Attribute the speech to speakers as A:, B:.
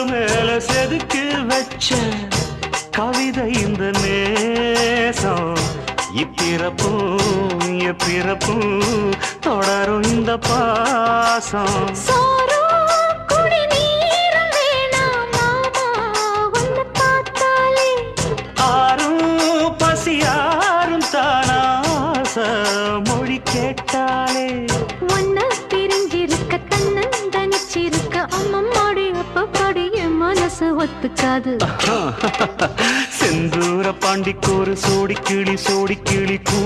A: மேல செதுக்கு வச்ச கவிதை இந்த நேசம் இப்பிறப்பும் எப்பிறப்பும் தொடரும் இந்த பாசம் ஆரும் பசியாரும் தானாச மொழி கேட்டாலே
B: ஒன்ன பிரிஞ்சிருக்க தன்னந்தனிச்சிருக்க அம்மம்மாடி அப்பப்படி என் மனசு ஒத்துக்காது
A: செந்தூர பாண்டிக்கு ஒரு சோடி கிளி கூ